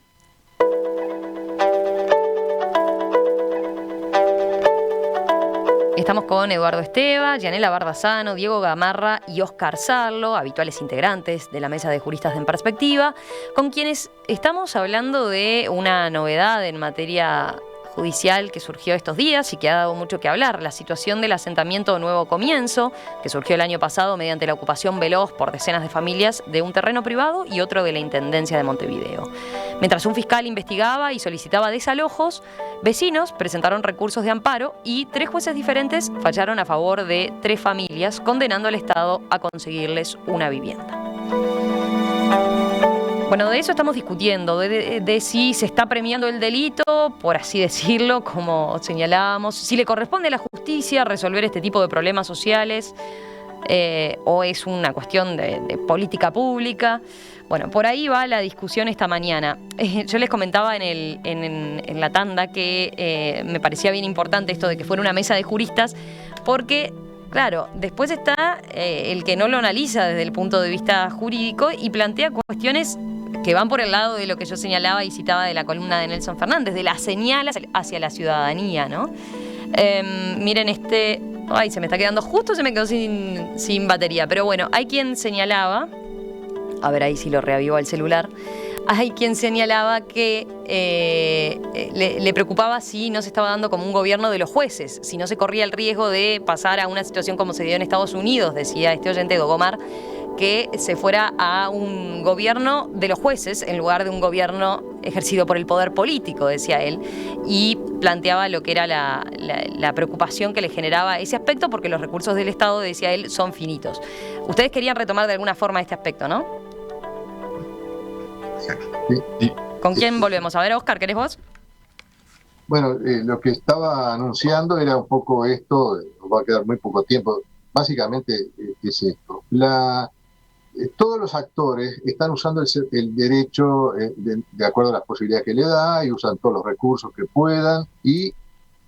Estamos con Eduardo Esteva, Yanela Bardassano, Diego Gamarra y Óscar Sarlo, habituales integrantes de la Mesa de Juristas en Perspectiva, con quienes estamos hablando de una novedad en materia judicial que surgió estos días y que ha dado mucho que hablar, la situación del asentamiento Nuevo Comienzo, que surgió el año pasado mediante la ocupación veloz por decenas de familias de un terreno privado y otro de la Intendencia de Montevideo. Mientras un fiscal investigaba y solicitaba desalojos, vecinos presentaron recursos de amparo y 3 jueces diferentes fallaron a favor de 3 familias, condenando al Estado a conseguirles una vivienda. Bueno, de eso estamos discutiendo, de si se está premiando el delito, por así decirlo, como señalábamos, si le corresponde a la justicia resolver este tipo de problemas sociales, o es una cuestión de política pública. Bueno, por ahí va la discusión esta mañana. Yo les comentaba en la tanda que me parecía bien importante esto de que fuera una mesa de juristas, porque claro, después está el que no lo analiza desde el punto de vista jurídico y plantea cuestiones que van por el lado de lo que yo señalaba y citaba de la columna de Nelson Fernández, de las señales hacia la ciudadanía, ¿no? Miren ay, se me está quedando justo, se me quedó sin batería, pero bueno, hay quien señalaba, a ver ahí si lo reavivo al celular, hay quien señalaba que le preocupaba si no se estaba dando como un gobierno de los jueces, si no se corría el riesgo de pasar a una situación como se dio en Estados Unidos, decía este oyente Dogomar, que se fuera a un gobierno de los jueces en lugar de un gobierno ejercido por el poder político, decía él, y planteaba lo que era la preocupación que le generaba ese aspecto, porque los recursos del Estado, decía él, son finitos. Ustedes querían retomar de alguna forma este aspecto, ¿no? Sí. ¿Con quién volvemos? A ver, Óscar, ¿querés vos? Bueno, lo que estaba anunciando era un poco esto, va a quedar muy poco tiempo. Básicamente es esto. Todos los actores están usando el derecho de acuerdo a las posibilidades que le da y usan todos los recursos que puedan, y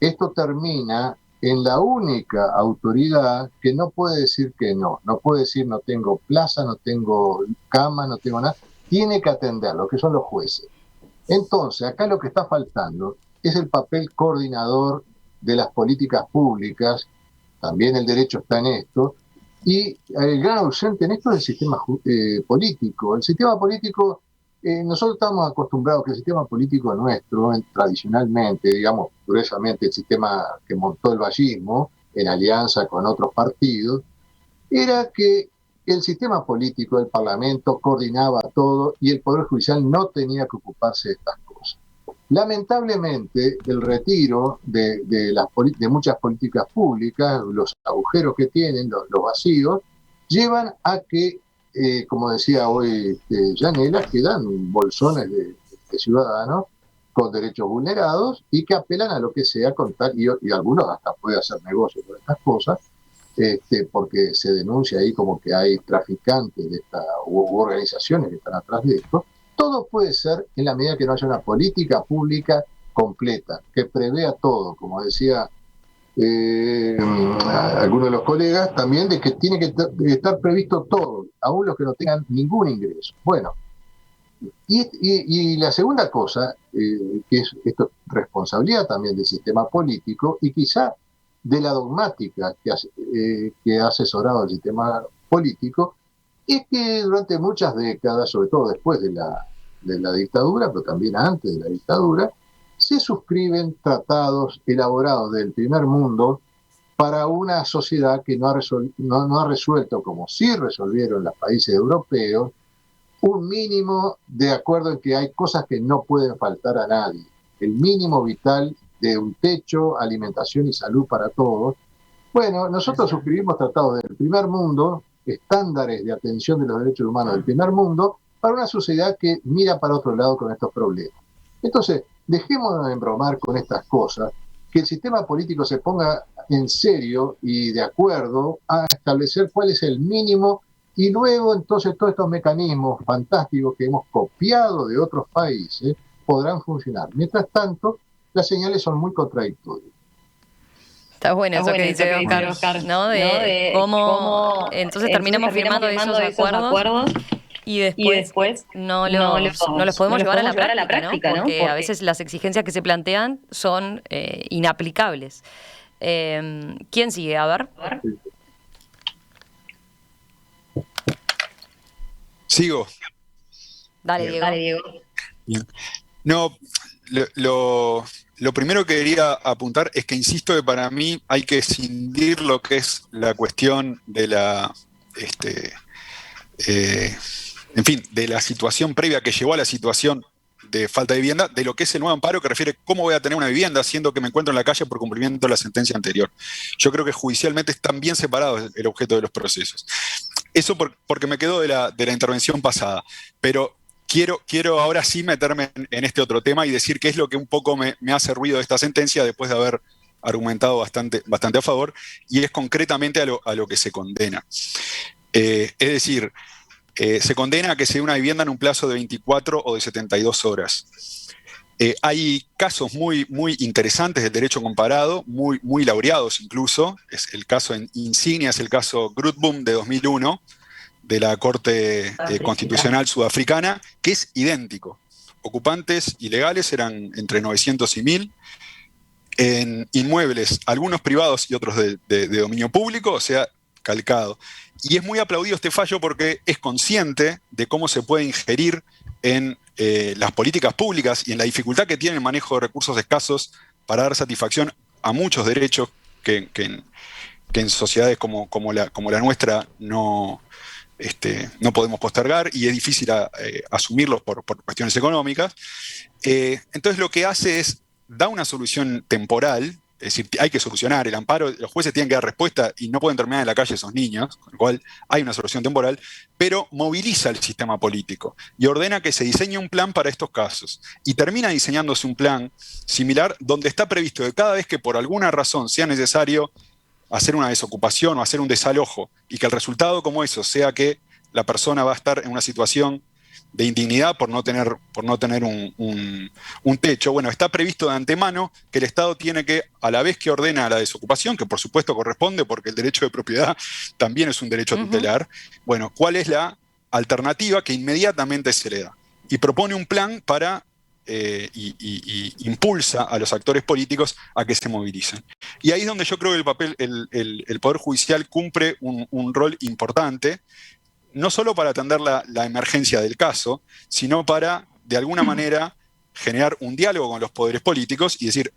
esto termina en la única autoridad que no puede decir que no puede decir no tengo plaza, no tengo cama, no tengo nada, tiene que atenderlo, que son los jueces. Entonces, acá lo que está faltando es el papel coordinador de las políticas públicas, también el derecho está en esto, y el gran ausente en esto es el sistema político. El sistema político, nosotros estamos acostumbrados que el sistema político nuestro, tradicionalmente, digamos, gruesamente, el sistema que montó el vallismo, en alianza con otros partidos, era que el sistema político, el Parlamento, coordinaba todo y el Poder Judicial no tenía que ocuparse de estas cosas. Lamentablemente, el retiro de muchas políticas públicas, los agujeros que tienen, los vacíos, llevan a que, como decía hoy Yanela, quedan bolsones de ciudadanos con derechos vulnerados y que apelan a lo que sea con tal, y algunos hasta pueden hacer negocio con estas cosas, porque se denuncia ahí como que hay traficantes de u organizaciones que están atrás de esto. Todo puede ser en la medida que no haya una política pública completa, que prevea todo, como decía algunos de los colegas, también de que tiene que estar previsto todo, aún los que no tengan ningún ingreso. Bueno, y la segunda cosa, que es esto, responsabilidad también del sistema político y quizá de la dogmática que ha asesorado el sistema político, es que durante muchas décadas, sobre todo después de la dictadura, pero también antes de la dictadura, se suscriben tratados elaborados del primer mundo para una sociedad que no ha resuelto, como sí resolvieron los países europeos, un mínimo de acuerdo en que hay cosas que no pueden faltar a nadie. El mínimo vital de un techo, alimentación y salud para todos. Bueno, nosotros suscribimos tratados del primer mundo, estándares de atención de los derechos humanos del primer mundo, para una sociedad que mira para otro lado con estos problemas. Entonces, dejémonos de embromar con estas cosas, que el sistema político se ponga en serio y de acuerdo a establecer cuál es el mínimo, y luego entonces todos estos mecanismos fantásticos que hemos copiado de otros países podrán funcionar. Mientras tanto, las señales son muy contradictorias. Está bueno eso que dice Oscar, ¿no? De cómo entonces terminamos firmando esos acuerdos y después no los podemos llevar a la práctica, ¿no? Porque a veces las exigencias que se plantean son inaplicables. ¿Quién sigue? A ver. Sigo. Dale, Diego. Bien. No, lo primero que quería apuntar es que insisto que para mí hay que escindir lo que es la cuestión de en fin, de la situación previa que llevó a la situación de falta de vivienda, de lo que es el nuevo amparo, que refiere cómo voy a tener una vivienda siendo que me encuentro en la calle por cumplimiento de la sentencia anterior. Yo creo que judicialmente están bien separados el objeto de los procesos. Eso porque me quedó de la intervención pasada, pero quiero ahora sí meterme en este otro tema y decir qué es lo que un poco me hace ruido de esta sentencia después de haber argumentado bastante a favor, y es concretamente a lo que se condena. Es decir, se condena a que se dé una vivienda en un plazo de 24 o de 72 horas. Hay casos muy, muy interesantes del derecho comparado, muy, muy laureados incluso. Es el caso en insignia, es el caso Grootboom de 2001, de la Corte Constitucional Sudafricana, que es idéntico. Ocupantes ilegales eran entre 900 y 1000, en inmuebles, algunos privados y otros de dominio público, o sea, calcado. Y es muy aplaudido este fallo porque es consciente de cómo se puede ingerir en las políticas públicas y en la dificultad que tiene el manejo de recursos escasos para dar satisfacción a muchos derechos que en sociedades como la nuestra no podemos postergar, y es difícil asumirlos por cuestiones económicas. Entonces lo que hace es da una solución temporal, es decir, hay que solucionar el amparo, los jueces tienen que dar respuesta y no pueden terminar en la calle esos niños, con lo cual hay una solución temporal, pero moviliza el sistema político y ordena que se diseñe un plan para estos casos. Y termina diseñándose un plan similar donde está previsto que cada vez que por alguna razón sea necesario hacer una desocupación o hacer un desalojo, y que el resultado como eso sea que la persona va a estar en una situación de indignidad por no tener un techo. Bueno, está previsto de antemano que el Estado tiene que, a la vez que ordena la desocupación, que por supuesto corresponde porque el derecho de propiedad también es un derecho tutelar, bueno, ¿cuál es la alternativa que inmediatamente se le da? Y propone un plan para, y impulsa a los actores políticos a que se movilicen. Y ahí es donde yo creo que el Poder Judicial cumple un rol importante, no solo para atender la emergencia del caso, sino para, de alguna manera, generar un diálogo con los poderes políticos y decir,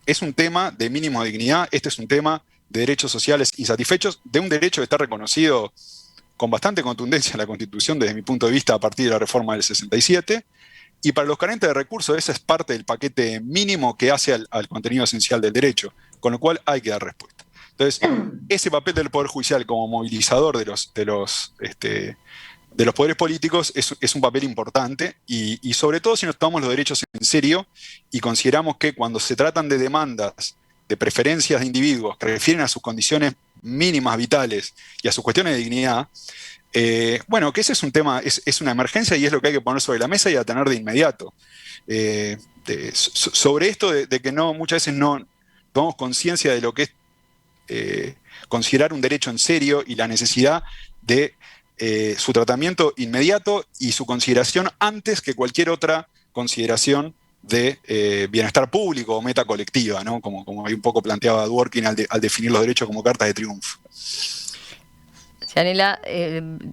es un tema de mínima dignidad, este es un tema de derechos sociales insatisfechos, de un derecho que está reconocido con bastante contundencia en la Constitución, desde mi punto de vista, a partir de la reforma del 67, y para los carentes de recursos, ese es parte del paquete mínimo que hace al contenido esencial del derecho, con lo cual hay que dar respuesta. Entonces, ese papel del Poder Judicial como movilizador de los poderes políticos es un papel importante, y sobre todo si nos tomamos los derechos en serio y consideramos que cuando se tratan de demandas, de preferencias de individuos que refieren a sus condiciones mínimas vitales y a sus cuestiones de dignidad, bueno, que ese es un tema, es una emergencia y es lo que hay que poner sobre la mesa y atender de inmediato. Sobre esto de que muchas veces no tomamos conciencia de lo que es considerar un derecho en serio y la necesidad de su tratamiento inmediato y su consideración antes que cualquier otra consideración de bienestar público o meta colectiva, ¿no? Como ahí un poco planteaba Dworkin al definir los derechos como cartas de triunfo. Yanela,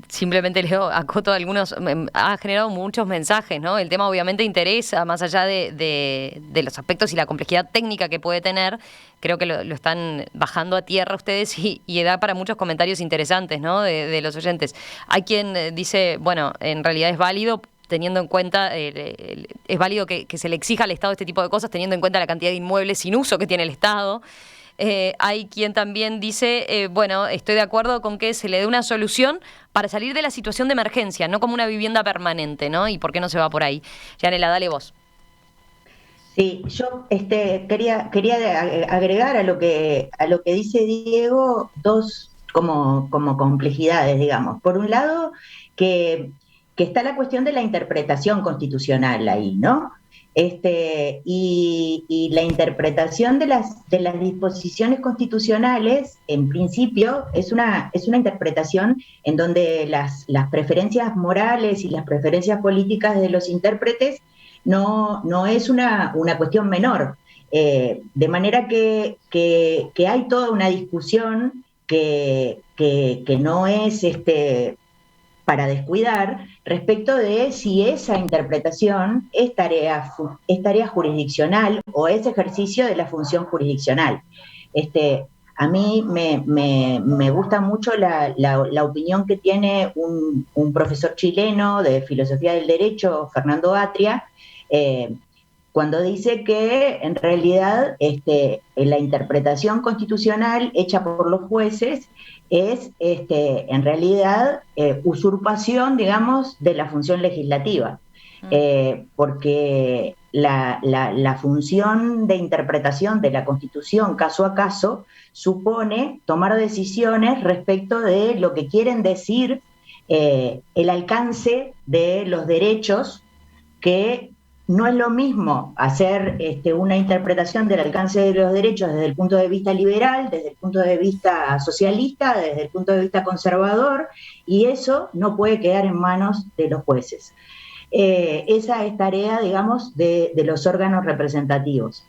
simplemente leo, acoto algunos, ha generado muchos mensajes, ¿no? El tema obviamente interesa, más allá de los aspectos y la complejidad técnica que puede tener, creo que lo están bajando a tierra ustedes y da para muchos comentarios interesantes, ¿no? De los oyentes. Hay quien dice, bueno, en realidad es válido, teniendo en cuenta, es válido que se le exija al Estado este tipo de cosas, teniendo en cuenta la cantidad de inmuebles sin uso que tiene el Estado. Hay quien también dice, bueno, estoy de acuerdo con que se le dé una solución para salir de la situación de emergencia, no como una vivienda permanente, ¿no? ¿Y por qué no se va por ahí? Yanela, dale vos. Sí, yo quería agregar a lo que dice Diego dos como complejidades, digamos. Por un lado, que está la cuestión de la interpretación constitucional ahí, ¿no? Y la interpretación de las disposiciones constitucionales, en principio, es una interpretación en donde las preferencias morales y las preferencias políticas de los intérpretes no es una cuestión menor. De manera que hay toda una discusión que no es para descuidar respecto de si esa interpretación es tarea jurisdiccional o es ejercicio de la función jurisdiccional. A mí me gusta mucho la opinión que tiene un profesor chileno de filosofía del derecho, Fernando Atria, cuando dice que en realidad la interpretación constitucional hecha por los jueces es en realidad usurpación, digamos, de la función legislativa, porque la función de interpretación de la Constitución caso a caso supone tomar decisiones respecto de lo que quieren decir el alcance de los derechos, que no es lo mismo hacer una interpretación del alcance de los derechos desde el punto de vista liberal, desde el punto de vista socialista, desde el punto de vista conservador, y eso no puede quedar en manos de los jueces. Esa es tarea, digamos, de los órganos representativos.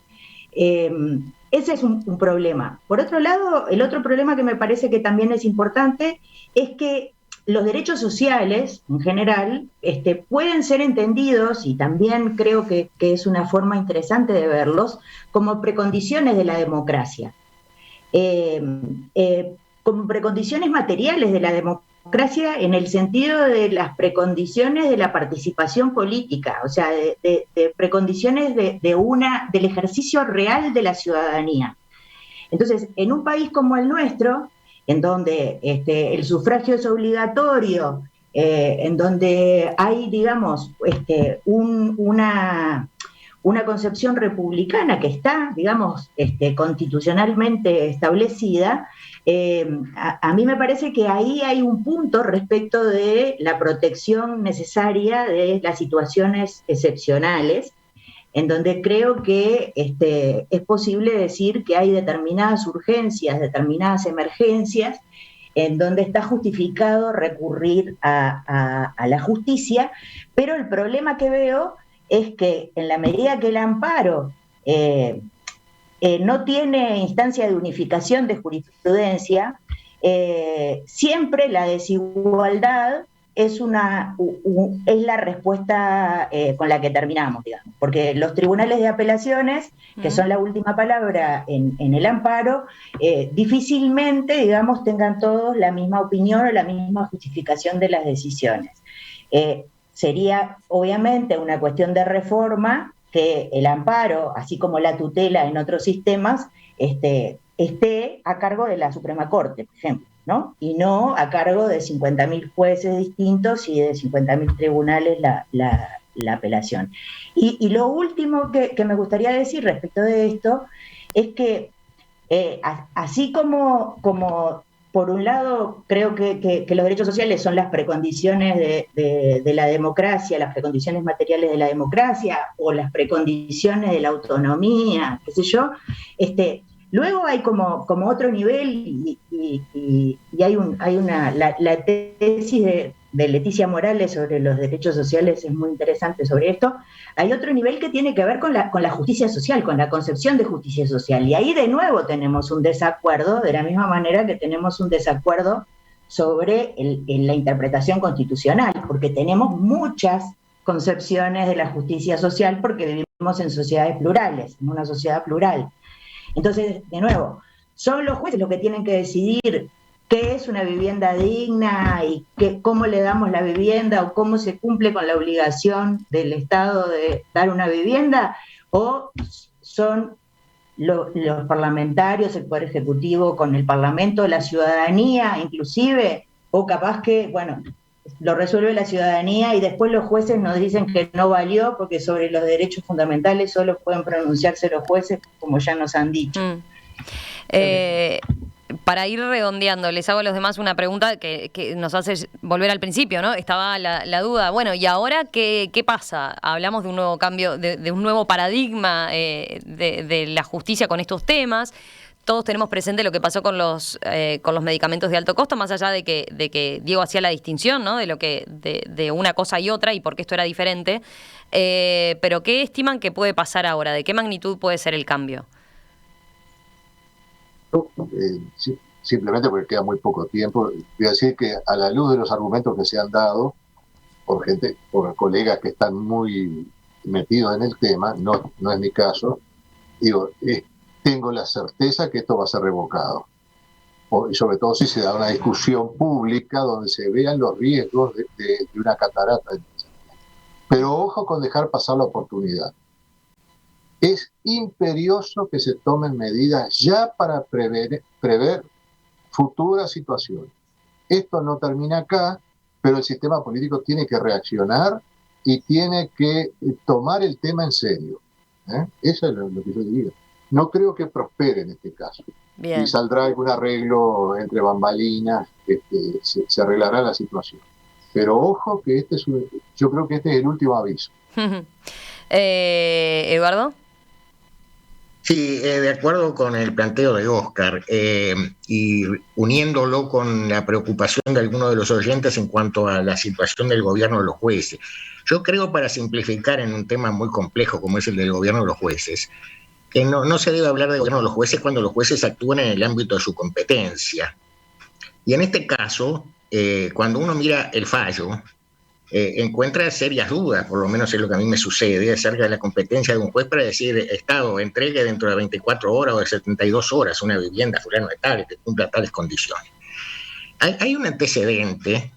Ese es un problema. Por otro lado, el otro problema que me parece que también es importante es que los derechos sociales, en general, pueden ser entendidos, y también creo que es una forma interesante de verlos, como precondiciones de la democracia, como precondiciones materiales de la democracia, en el sentido de las precondiciones de la participación política, o sea, de precondiciones del ejercicio real de la ciudadanía. Entonces, en un país como el nuestro, en donde el sufragio es obligatorio, en donde hay, digamos, una una concepción republicana que está, digamos, constitucionalmente establecida, a mí me parece que ahí hay un punto respecto de la protección necesaria de las situaciones excepcionales, en donde creo que es posible decir que hay determinadas urgencias, determinadas emergencias, en donde está justificado recurrir a la justicia, pero el problema que veo es que en la medida que el amparo no tiene instancia de unificación de jurisprudencia, siempre la desigualdad es la respuesta con la que terminamos, digamos, porque los tribunales de apelaciones, que son la última palabra en el amparo, difícilmente, digamos, tengan todos la misma opinión o la misma justificación de las decisiones. Sería, obviamente, una cuestión de reforma que el amparo, así como la tutela en otros sistemas, esté a cargo de la Suprema Corte, por ejemplo, ¿no? Y no a cargo de 50.000 jueces distintos y de 50.000 tribunales la apelación. Y lo último que me gustaría decir respecto de esto es que así como por un lado creo que los derechos sociales son las precondiciones de la democracia, las precondiciones materiales de la democracia o las precondiciones de la autonomía, qué sé yo, luego hay como otro nivel y hay la tesis de Leticia Morales sobre los derechos sociales es muy interesante sobre esto. Hay otro nivel que tiene que ver con la justicia social, con la concepción de justicia social. Y ahí de nuevo tenemos un desacuerdo, de la misma manera que tenemos un desacuerdo sobre la interpretación constitucional, porque tenemos muchas concepciones de la justicia social porque vivimos en sociedades plurales, en una sociedad plural. Entonces, de nuevo, son los jueces los que tienen que decidir qué es una vivienda digna y cómo le damos la vivienda o cómo se cumple con la obligación del Estado de dar una vivienda, o son los parlamentarios, el Poder Ejecutivo con el Parlamento, la ciudadanía inclusive, o capaz que, bueno, lo resuelve la ciudadanía y después los jueces nos dicen que no valió porque sobre los derechos fundamentales solo pueden pronunciarse los jueces, como ya nos han dicho. Para ir redondeando, les hago a los demás una pregunta que nos hace volver al principio, ¿no? Estaba la duda, bueno, ¿y ahora qué pasa? Hablamos de un nuevo cambio, de un nuevo paradigma de la justicia con estos temas. Todos tenemos presente lo que pasó con los medicamentos de alto costo, más allá de que Diego hacía la distinción, ¿no? De una cosa y otra y por qué esto era diferente. Pero ¿qué estiman que puede pasar ahora? ¿De qué magnitud puede ser el cambio? Simplemente porque queda muy poco tiempo, voy a decir que a la luz de los argumentos que se han dado por colegas que están muy metidos en el tema, no es mi caso, digo, tengo la certeza que esto va a ser revocado, y sobre todo si se da una discusión pública donde se vean los riesgos de una catarata. Pero ojo con dejar pasar la oportunidad. Es imperioso que se tomen medidas ya para prever futuras situaciones. Esto no termina acá, pero el sistema político tiene que reaccionar y tiene que tomar el tema en serio. Eso es lo que yo diría. No creo que prospere en este caso. Bien. Y saldrá algún arreglo entre bambalinas, se arreglará la situación. Pero ojo que yo creo que este es el último aviso. ¿Eduardo? Sí, de acuerdo con el planteo de Óscar y uniéndolo con la preocupación de algunos de los oyentes en cuanto a la situación del gobierno de los jueces. Yo creo, para simplificar en un tema muy complejo como es el del gobierno de los jueces, que no se debe hablar del gobierno de los jueces cuando los jueces actúan en el ámbito de su competencia. Y en este caso, cuando uno mira el fallo, encuentra serias dudas, por lo menos es lo que a mí me sucede, acerca de la competencia de un juez para decir, Estado, entregue dentro de 24 horas o de 72 horas una vivienda fulano de tal, que cumpla tales condiciones. Hay un antecedente,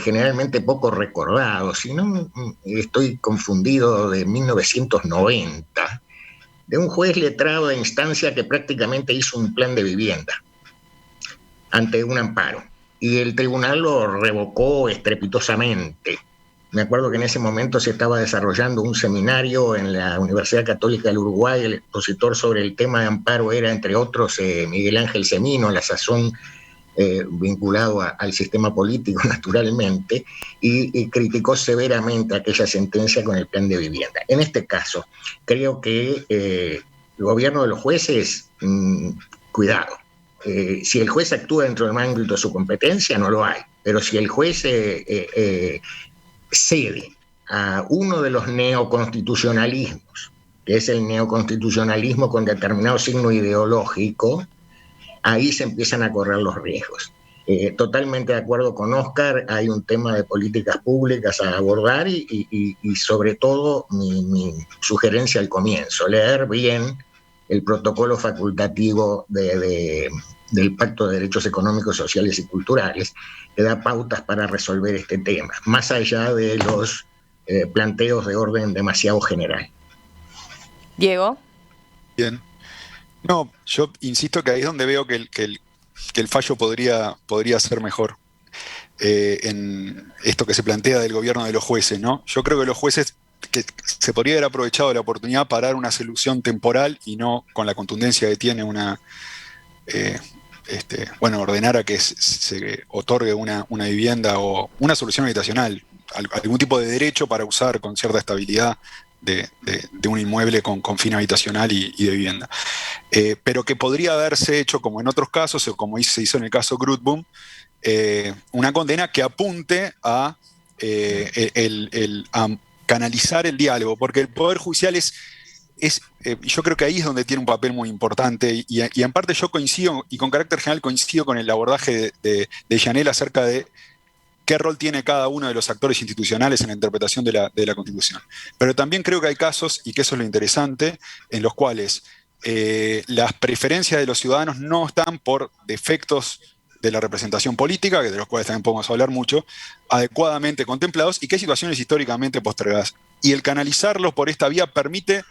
generalmente poco recordado, si no estoy confundido, de 1990, de un juez letrado de instancia que prácticamente hizo un plan de vivienda ante un amparo. Y el tribunal lo revocó estrepitosamente, Me acuerdo que en ese momento se estaba desarrollando un seminario en la Universidad Católica del Uruguay. El expositor sobre el tema de amparo era, entre otros, Miguel Ángel Semino, a la sazón vinculado al sistema político, naturalmente, y criticó severamente aquella sentencia con el plan de vivienda. En este caso, creo que el gobierno de los jueces, cuidado. Si el juez actúa dentro del ámbito de su competencia, no lo hay. Pero si el juez cede a uno de los neoconstitucionalismos, que es el neoconstitucionalismo con determinado signo ideológico, ahí se empiezan a correr los riesgos. Totalmente de acuerdo con Óscar, hay un tema de políticas públicas a abordar y sobre todo mi sugerencia al comienzo, leer bien el protocolo facultativo del Pacto de Derechos Económicos, Sociales y Culturales, que da pautas para resolver este tema, más allá de los planteos de orden demasiado general. Diego. Bien. No, yo insisto que ahí es donde veo que el fallo podría ser mejor en esto que se plantea del gobierno de los jueces, ¿no? Yo creo que los jueces que se podría haber aprovechado la oportunidad para dar una solución temporal y no con la contundencia que tiene ordenar a que se otorgue una vivienda o una solución habitacional, algún tipo de derecho para usar con cierta estabilidad de un inmueble con fin habitacional y de vivienda. Pero que podría haberse hecho, como en otros casos, o como se hizo en el caso Grootboom, una condena que apunte a canalizar el diálogo, porque el Poder Judicial yo creo que ahí es donde tiene un papel muy importante y en parte yo coincido, y con carácter general coincido con el abordaje de Yanel acerca de qué rol tiene cada uno de los actores institucionales en la interpretación de la Constitución. Pero también creo que hay casos, y que eso es lo interesante, en los cuales las preferencias de los ciudadanos no están por defectos de la representación política, de los cuales también podemos hablar mucho, adecuadamente contemplados, y que hay situaciones históricamente postergadas. Y el canalizarlos por esta vía permite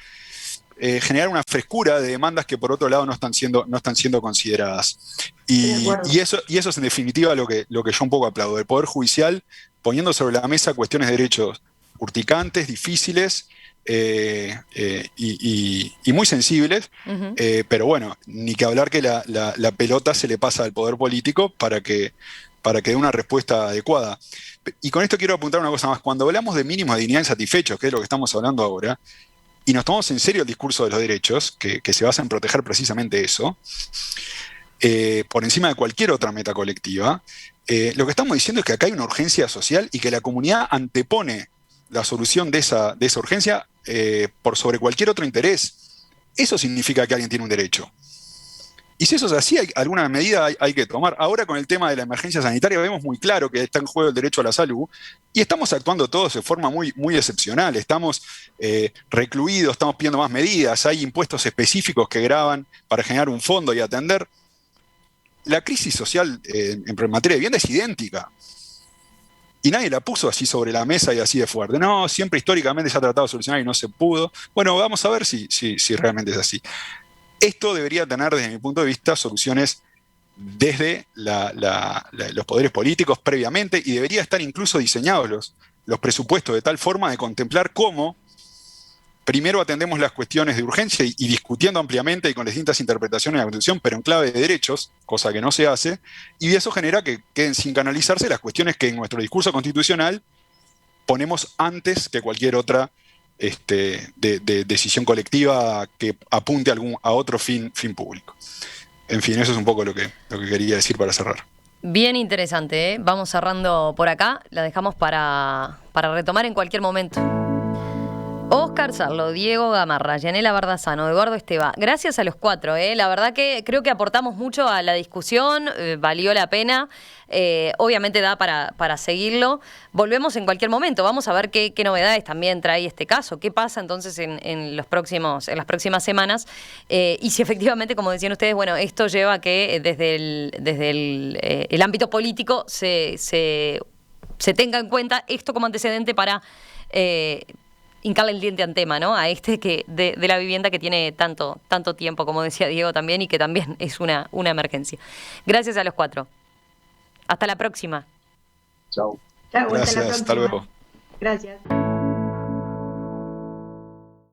generar una frescura de demandas que por otro lado no están siendo consideradas. Y eso es en definitiva lo que yo un poco aplaudo. El Poder Judicial poniendo sobre la mesa cuestiones de derechos urticantes, difíciles y muy sensibles, pero bueno, ni que hablar que la pelota se le pasa al poder político para que dé una respuesta adecuada. Y con esto quiero apuntar una cosa más. Cuando hablamos de mínimos de dignidad insatisfechos, que es lo que estamos hablando ahora, y nos tomamos en serio el discurso de los derechos, que se basa en proteger precisamente eso, por encima de cualquier otra meta colectiva, lo que estamos diciendo es que acá hay una urgencia social y que la comunidad antepone la solución de esa urgencia por sobre cualquier otro interés. Eso significa que alguien tiene un derecho. Y si eso es así, alguna medida hay que tomar. Ahora con el tema de la emergencia sanitaria vemos muy claro que está en juego el derecho a la salud y estamos actuando todos de forma muy, muy excepcional. Estamos recluidos, estamos pidiendo más medidas, hay impuestos específicos que gravan para generar un fondo y atender. La crisis social en materia de vivienda es idéntica. Y nadie la puso así sobre la mesa y así de fuerte. No, siempre históricamente se ha tratado de solucionar y no se pudo. Bueno, vamos a ver si realmente es así. Esto debería tener, desde mi punto de vista, soluciones desde los poderes políticos previamente y debería estar incluso diseñados los presupuestos de tal forma de contemplar cómo primero atendemos las cuestiones de urgencia y discutiendo ampliamente y con distintas interpretaciones de la Constitución, pero en clave de derechos, cosa que no se hace, y eso genera que queden sin canalizarse las cuestiones que en nuestro discurso constitucional ponemos antes que cualquier otra de decisión colectiva que apunte a otro fin público. En fin, eso es un poco lo que quería decir para cerrar. Bien interesante, ¿eh? Vamos cerrando por acá, la dejamos para retomar en cualquier momento. Óscar Sarlo, Diego Gamarra, Yanela Bardazano, Eduardo Esteva, gracias a los cuatro, la verdad que creo que aportamos mucho a la discusión, valió la pena, obviamente da para seguirlo, volvemos en cualquier momento, vamos a ver qué novedades también trae este caso, qué pasa entonces en las próximas semanas, y si efectivamente, como decían ustedes, bueno, esto lleva a que desde el ámbito político se tenga en cuenta esto como antecedente para hincarle el diente al tema, ¿no? A de la vivienda que tiene tanto tiempo, como decía Diego también, y que también es una emergencia. Gracias a los cuatro. Hasta la próxima. Chao. Chao, Gracias, hasta luego. Gracias.